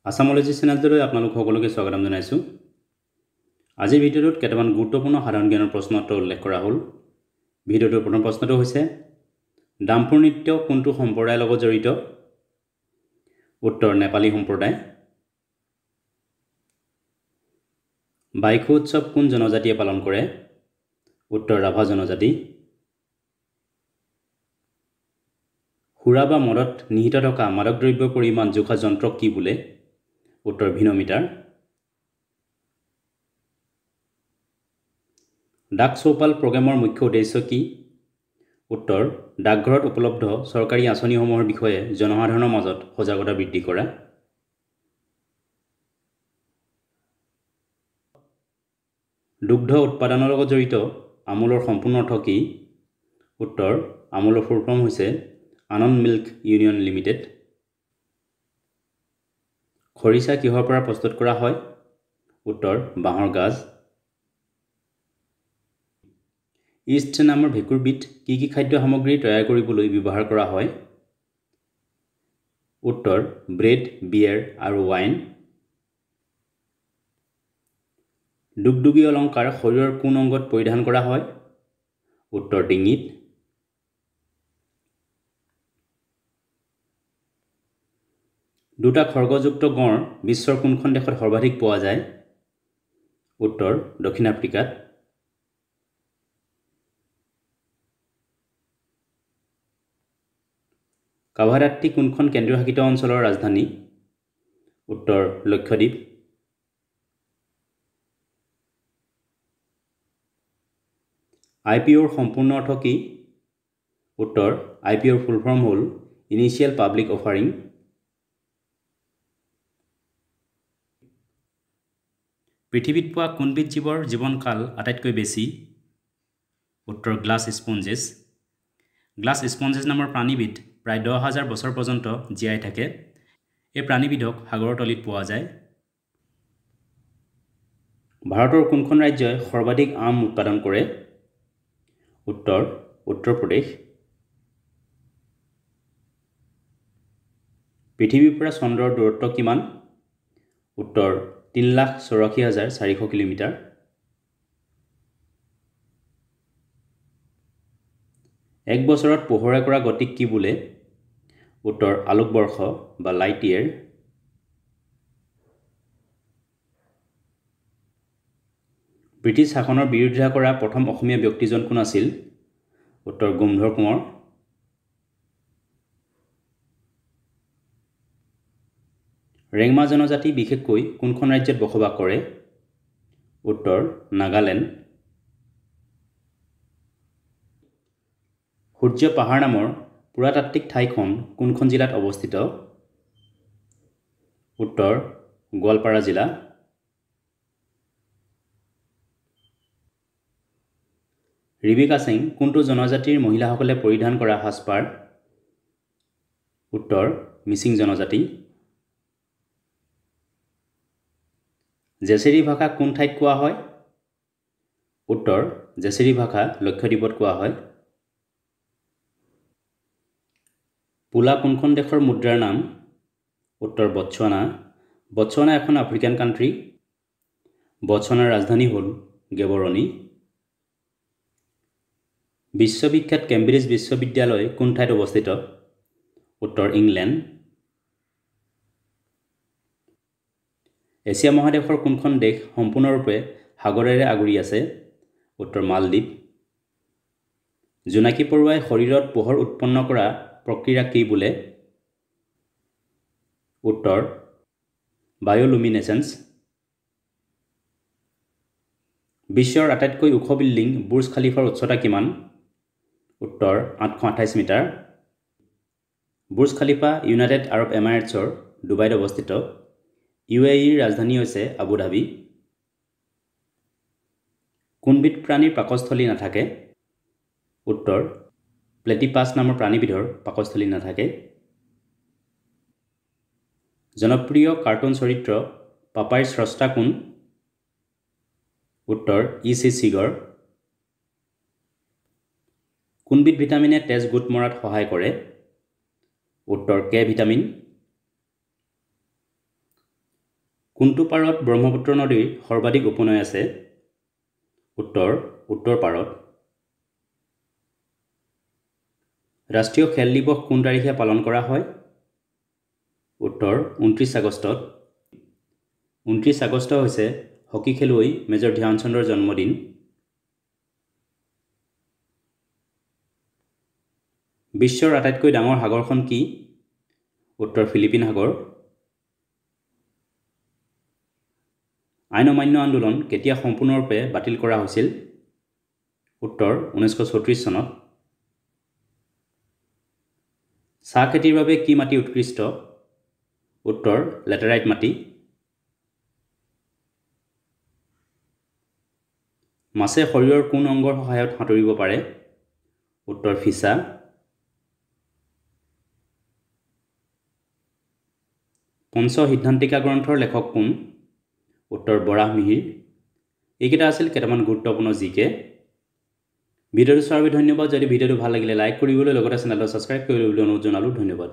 আসামোলজি চেনেলটোলৈ আপোনালোক সকলোকে স্বাগতম জনাইছোঁ। আজিৰ ভিডিঅ'টোত কেইটামান গুৰুত্বপূৰ্ণ সাধাৰণ জ্ঞানৰ প্ৰশ্ন উত্তৰ উল্লেখ কৰা হ'ল। ভিডিঅ'টোৰ প্ৰথম প্ৰশ্নটো হৈছে ডাম্ফুৰ নৃত্য কোনটো সম্প্ৰদায়ৰ লগত জড়িত? উত্তৰ নেপালী সম্প্ৰদায়। বাইখু উৎসৱ কোন জনজাতিয়ে পালন কৰে? উত্তৰ ৰাভা জনজাতি। সুৰা বা মদত নিহিত থকা মাদক দ্ৰব্যৰ পৰিমাণ জোখা যন্ত্ৰক কি বোলে? উত্তৰ ভিনোমিটাৰ। ডাক চৌপাল প্ৰগ্ৰেমৰ মুখ্য উদ্দেশ্য কি? উত্তৰ ডাকঘৰত উপলব্ধ চৰকাৰী আঁচনিসমূহৰ বিষয়ে জনসাধাৰণৰ মাজত সজাগতা বৃদ্ধি কৰা। দুগ্ধ উৎপাদনৰ লগত জড়িত আমুলৰ সম্পূৰ্ণ অৰ্থ কি? উত্তৰ আমুলৰ ফুল ফৰ্ম হৈছে আনন্দ মিল্ক ইউনিয়ন লিমিটেড। খৰিচা কিহৰ পৰা প্ৰস্তুত কৰা হয়? উত্তৰ বাঁহৰ গাজ। ইষ্ট নামৰ ভেঁকুৰবিধ কি কি খাদ্য সামগ্ৰী তৈয়াৰ কৰিবলৈ ব্যৱহাৰ কৰা হয়? উত্তৰ ব্ৰেড, বিয়েৰ আৰু ৱাইন। দুগদুগী অলংকাৰ শৰীৰৰ কোন অংগত পৰিধান কৰা হয়? উত্তৰ ডিঙিত। দুটা খৰ্গযুক্ত গঁড় বিশ্বৰ কোনখন দেশত সৰ্বাধিক পোৱা যায়? উত্তৰ দক্ষিণ আফ্ৰিকাত। কাভাৰাট্টি কোনখন কেন্দ্ৰীয় শাসিত অঞ্চলৰ ৰাজধানী? উত্তৰ লক্ষদ্বীপ। IPOৰ সম্পূৰ্ণ অৰ্থ কি? উত্তৰ IPOৰ ফুল ফৰ্ম হ'ল ইনিচিয়েল পাব্লিক অফাৰিং। পৃথিৱীত পোৱা কোনবিধ জীৱৰ জীৱনকাল আটাইতকৈ বেছি? উত্তৰ গ্লাছ স্পঞ্জেছ। গ্লাছ স্পঞ্জেছ নামৰ প্ৰাণীবিধ প্ৰায় 10,000 বছৰ পৰ্যন্ত জীয়াই থাকে। এই প্ৰাণীবিধক সাগৰৰ তলিত পোৱা যায়। ভাৰতৰ কোনখন ৰাজ্যই সৰ্বাধিক আম উৎপাদন কৰে? উত্তৰ উত্তৰ প্ৰদেশ। পৃথিৱীৰ পৰা চন্দ্ৰৰ দূৰত্ব কিমান? উত্তৰ 3,84,400 কিলোমিটাৰ। এক বছৰত পোহৰে কৰা গতিক কি বোলে? উত্তৰ আলোকবৰ্ষ বা লাইট ইয়েৰ। ব্ৰিটিছ শাসনৰ বিৰোধিতা কৰা প্ৰথম অসমীয়া ব্যক্তিজন কোন আছিল? উত্তৰ গোমধৰ কোঁৱৰ। ৰেংমা জনজাতি বিশেষকৈ কোনখন ৰাজ্যত বসবাস কৰে? উত্তৰ নাগালেণ্ড। সূৰ্য পাহাৰ নামৰ পুৰাতাত্ত্বিক ঠাইখন কোনখন জিলাত অৱস্থিত? উত্তৰ গোৱালপাৰা জিলা। ৰিবিকা সিং কোনটো জনজাতিৰ মহিলাসকলে পৰিধান কৰা সাজপাৰ? উত্তৰ মিচিং জনজাতি। জেছেৰী ভাষা কোন ঠাইত কোৱা হয়? উত্তৰ জেছেৰী ভাষা লক্ষদ্বীপত কোৱা হয়। পোলা কোনখন দেশৰ মুদ্ৰাৰ নাম? উত্তৰ বটছৱানা। বটছৱানা এখন আফ্ৰিকান কাণ্ট্ৰি। বটছৱানাৰ ৰাজধানী হ'ল গেবৰণী। বিশ্ববিখ্যাত কেম্ব্ৰিজ বিশ্ববিদ্যালয় কোন ঠাইত অৱস্থিত? উত্তৰ ইংলেণ্ড। এছিয়া মহাদেশৰ কোনখন দেশ সম্পূৰ্ণৰূপে সাগৰেৰে আগুৰি আছে? উত্তৰ মালদ্বীপ। জোনাকী পৰুৱাই শৰীৰত পোহৰ উৎপন্ন কৰা প্ৰক্ৰিয়া কি বোলে? উত্তৰ বায়'লুমিনেচেন্স। বিশ্বৰ আটাইতকৈ ওখ বিল্ডিং বুৰ্জ খালিফাৰ উচ্চতা কিমান? উত্তৰ 828 মিটাৰ। বুৰ্জ খালিফা ইউনাইটেড আৰব এমিৰেটছৰ ডুবাইত অৱস্থিত। UAEৰ ৰাজধানী হৈছে আবু ধাবি। কোনবিধ প্ৰাণীৰ পাকস্থলী নাথাকে? উত্তৰ প্লেটিপাছ নামৰ প্ৰাণীবিধৰ পাকস্থলী নাথাকে। জনপ্ৰিয় কাৰ্টুন চৰিত্ৰ পাপাইৰ স্ৰষ্টা কোন? উত্তৰ E.C. চিগৰ। কোনবিধ ভিটামিনে তেজ গোট মৰাত সহায় কৰে? উত্তৰ K ভিটামিন। কোনটো পাৰত ব্ৰহ্মপুত্ৰ নদীৰ সৰ্বাধিক উপনৈ আছে? উত্তৰ উত্তৰ পাৰত। ৰাষ্ট্ৰীয় খেল দিৱস কোন তাৰিখে পালন কৰা হয়? উত্তৰ 29 আগষ্টত। 29 আগষ্ট হৈছে হকী খেলুৱৈ মেজৰ ধ্যানচান্দৰ জন্মদিন। বিশ্বৰ আটাইতকৈ ডাঙৰ সাগৰখন কি? উত্তৰ ফিলিপিন সাগৰ। আইন অমান্য আন্দোলন কেতিয়া সম্পূৰ্ণৰূপে বাতিল কৰা হৈছিল? উত্তৰ 1934 চনত। চাহ খেতিৰ বাবে কি মাটি উৎকৃষ্ট? উত্তৰ লেটেৰাইট মাটি। মাছে শৰীৰৰ কোন অংগৰ সহায়ত সাঁতুৰিব পাৰে? উত্তৰ ফিছা। পঞ্চ সিদ্ধান্তিকা গ্ৰন্থৰ লেখক কোন? উত্তৰ বৰাহ মিহিৰ। এইকেইটা আছিল কেইটামান গুৰুত্বপূৰ্ণ জিকে। ভিডিঅ'টো চোৱাৰ বাবে ধন্যবাদ। যদি ভিডিঅ'টো ভাল লাগিলে লাইক কৰিবলৈ লগতে চেনেলটো ছাবস্ক্ৰাইব কৰিবলৈ অনুৰোধ জনালোঁ। ধন্যবাদ।